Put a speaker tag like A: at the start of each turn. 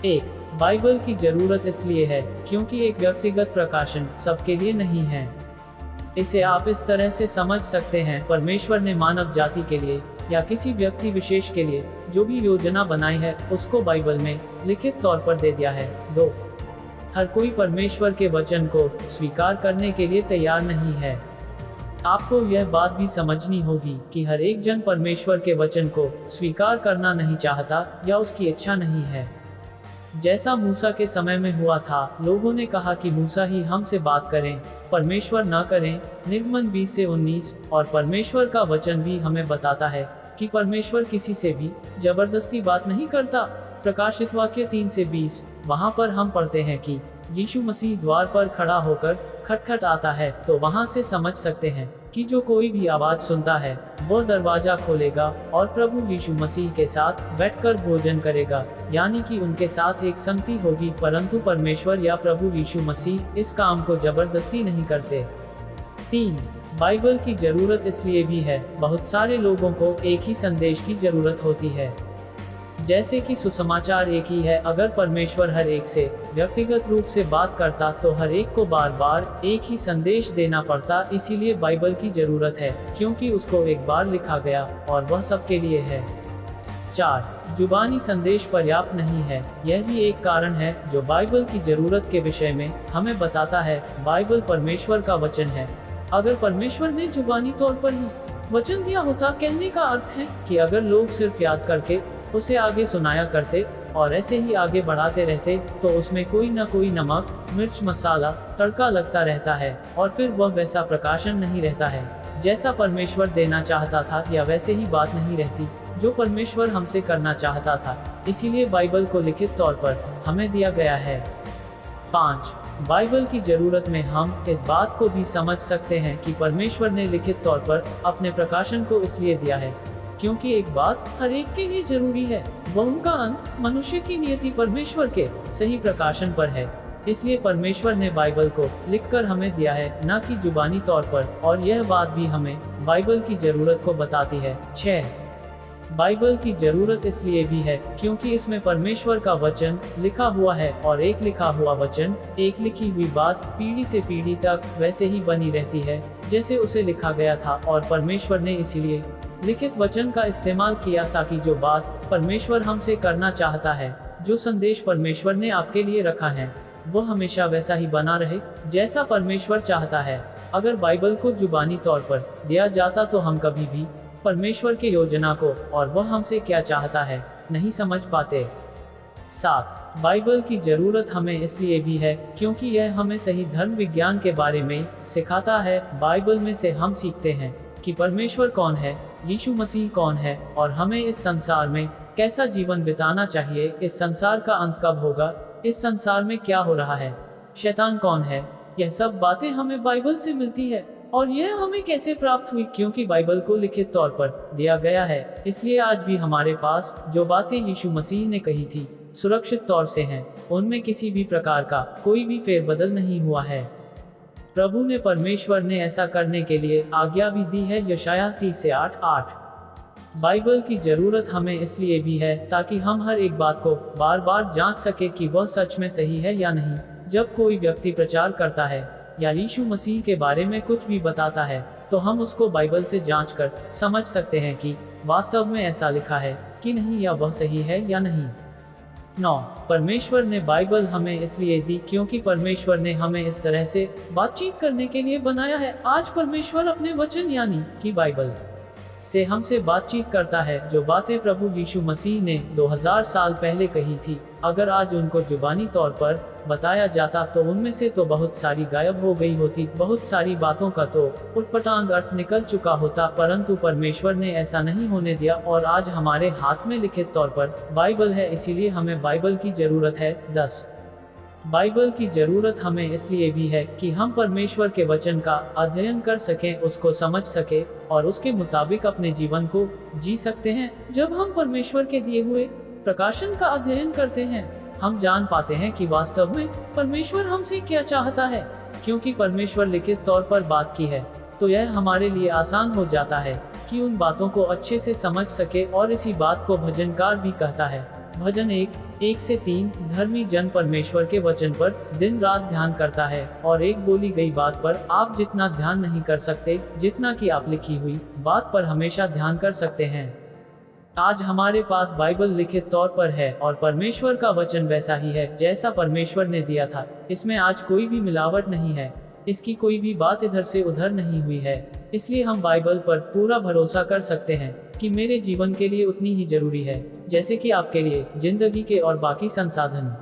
A: एक, बाइबल की जरूरत इसलिए है क्योंकि एक व्यक्तिगत प्रकाशन सबके लिए नहीं है। इसे आप इस तरह से समझ सकते हैं, परमेश्वर ने मानव जाति के लिए या किसी व्यक्ति विशेष के लिए जो भी योजना बनाई है उसको बाइबल में लिखित तौर पर दे दिया है। 2, हर कोई परमेश्वर के वचन को स्वीकार करने के लिए तैयार नहीं है। आपको यह बात भी समझनी होगी कि हर एक जन परमेश्वर के वचन को स्वीकार करना नहीं चाहता या उसकी इच्छा नहीं है। जैसा मूसा के समय में हुआ था, लोगों ने कहा कि मूसा ही हमसे बात करें, परमेश्वर न करें। निर्गमन 20 से 19। और परमेश्वर का वचन भी हमें बताता है कि परमेश्वर किसी से भी जबरदस्ती बात नहीं करता। प्रकाशित वाक्य 3 से 20। वहाँ पर हम पढ़ते हैं कि यीशु मसीह द्वार पर खड़ा होकर खटखट आता है, तो वहाँ से समझ सकते हैं कि जो कोई भी आवाज सुनता है वो दरवाजा खोलेगा और प्रभु यीशु मसीह के साथ बैठकर भोजन करेगा, यानी कि उनके साथ एक संगति होगी। परंतु परमेश्वर या प्रभु यीशु मसीह इस काम को जबरदस्ती नहीं करते। 3, बाइबल की जरूरत इसलिए भी है, बहुत सारे लोगों को एक ही संदेश की जरूरत होती है। जैसे कि सुसमाचार एक ही है। अगर परमेश्वर हर एक से व्यक्तिगत रूप से बात करता तो हर एक को बार बार एक ही संदेश देना पड़ता। इसीलिए बाइबल की जरूरत है क्योंकि उसको एक बार लिखा गया और वह सबके लिए है। 4, जुबानी संदेश पर्याप्त नहीं है। यह भी एक कारण है जो बाइबल की जरूरत के विषय में हमें बताता है। बाइबल परमेश्वर का वचन है। अगर परमेश्वर ने जुबानी तौर पर ही वचन दिया होता, कहने का अर्थ है कि अगर लोग सिर्फ याद करके उसे आगे सुनाया करते और ऐसे ही आगे बढ़ाते रहते, तो उसमें कोई न कोई नमक, मिर्च, मसाला, तड़का लगता रहता है और फिर वह वैसा प्रकाशन नहीं रहता है जैसा परमेश्वर देना चाहता था, या वैसे ही बात नहीं रहती जो परमेश्वर हमसे करना चाहता था। इसीलिए बाइबल को लिखित तौर पर हमें दिया गया है। 5, बाइबल की जरूरत में हम इस बात को भी समझ सकते हैं कि परमेश्वर ने लिखित तौर पर अपने प्रकाशन को इसलिए दिया है क्योंकि एक बात हर एक के लिए जरूरी है, वह उनका अंत मनुष्य की नियति परमेश्वर के सही प्रकाशन पर है। इसलिए परमेश्वर ने बाइबल को लिखकर हमें दिया है, न कि जुबानी तौर पर, और यह बात भी हमें बाइबल की जरूरत को बताती है। 6, बाइबल की जरूरत इसलिए भी है क्योंकि इसमें परमेश्वर का वचन लिखा हुआ है और एक लिखा हुआ वचन, एक लिखी हुई बात पीढ़ी से पीढ़ी तक वैसे ही बनी रहती है जैसे उसे लिखा गया था। और परमेश्वर ने इसीलिए लिखित वचन का इस्तेमाल किया ताकि जो बात परमेश्वर हमसे करना चाहता है, जो संदेश परमेश्वर ने आपके लिए रखा है, वो हमेशा वैसा ही बना रहे जैसा परमेश्वर चाहता है। अगर बाइबल को जुबानी तौर पर दिया जाता तो हम कभी भी परमेश्वर के योजना को और वह हमसे क्या चाहता है नहीं समझ पाते। 7, बाइबल की जरूरत हमें इसलिए भी है क्योंकि यह हमें सही धर्म विज्ञान के बारे में सिखाता है। बाइबल में से हम सीखते हैं कि परमेश्वर कौन है, यीशु मसीह कौन है और हमें इस संसार में कैसा जीवन बिताना चाहिए, इस संसार का अंत कब होगा, इस संसार में क्या हो रहा है, शैतान कौन है। यह सब बातें हमें बाइबल से मिलती है। और यह हमें कैसे प्राप्त हुई, क्योंकि बाइबल को लिखित तौर पर दिया गया है। इसलिए आज भी हमारे पास जो बातें यीशु मसीह ने कही थी सुरक्षित तौर से हैं, उनमें किसी भी प्रकार का कोई भी फेरबदल नहीं हुआ है। प्रभु ने परमेश्वर ने ऐसा करने के लिए आज्ञा भी दी है। यशायाह 30 से 8। बाइबल की जरूरत हमें इसलिए भी है ताकि हम हर एक बात को बार बार जांच सके कि वह सच में सही है या नहीं। जब कोई व्यक्ति प्रचार करता है या यीशु मसीह के बारे में कुछ भी बताता है, तो हम उसको बाइबल से जांच कर समझ सकते हैं कि वास्तव में ऐसा लिखा है कि नहीं, या वह सही है या नहीं। 9, परमेश्वर ने बाइबल हमें इसलिए दी क्योंकि परमेश्वर ने हमें इस तरह से बातचीत करने के लिए बनाया है। आज परमेश्वर अपने वचन यानी कि बाइबल से हमसे बातचीत करता है। जो बातें प्रभु यीशु मसीह ने 2000 साल पहले कही थी, अगर आज उनको जुबानी तौर पर बताया जाता तो उनमें से तो बहुत सारी गायब हो गई होती, बहुत सारी बातों का तो उटपटांग अर्थ निकल चुका होता। परंतु परमेश्वर ने ऐसा नहीं होने दिया और आज हमारे हाथ में लिखित तौर पर बाइबल है। इसीलिए हमें बाइबल की जरूरत है। 10, बाइबल की जरूरत हमें इसलिए भी है कि हम परमेश्वर के वचन का अध्ययन कर सकें, उसको समझ सके और उसके मुताबिक अपने जीवन को जी सकते हैं। जब हम परमेश्वर के दिए हुए प्रकाशन का अध्ययन करते हैं, हम जान पाते हैं कि वास्तव में परमेश्वर हमसे क्या चाहता है। क्योंकि परमेश्वर लिखित तौर पर बात की है, तो यह हमारे लिए आसान हो जाता है कि उन बातों को अच्छे से समझ सके। और इसी बात को भजनकार भी कहता है। भजन 1, 1 से 3 धर्मी जन परमेश्वर के वचन पर दिन रात ध्यान करता है और एक बोली गई बात पर आप जितना ध्यान नहीं कर सकते जितना कि आप लिखी हुई बात पर हमेशा ध्यान कर सकते हैं। आज हमारे पास बाइबल लिखित तौर पर है और परमेश्वर का वचन वैसा ही है जैसा परमेश्वर ने दिया था। इसमें आज कोई भी मिलावट नहीं है, इसकी कोई भी बात इधर से उधर नहीं हुई है। इसलिए हम बाइबल पर पूरा भरोसा कर सकते हैं कि मेरे जीवन के लिए उतनी ही जरूरी है जैसे कि आपके लिए जिंदगी के और बाकी संसाधन।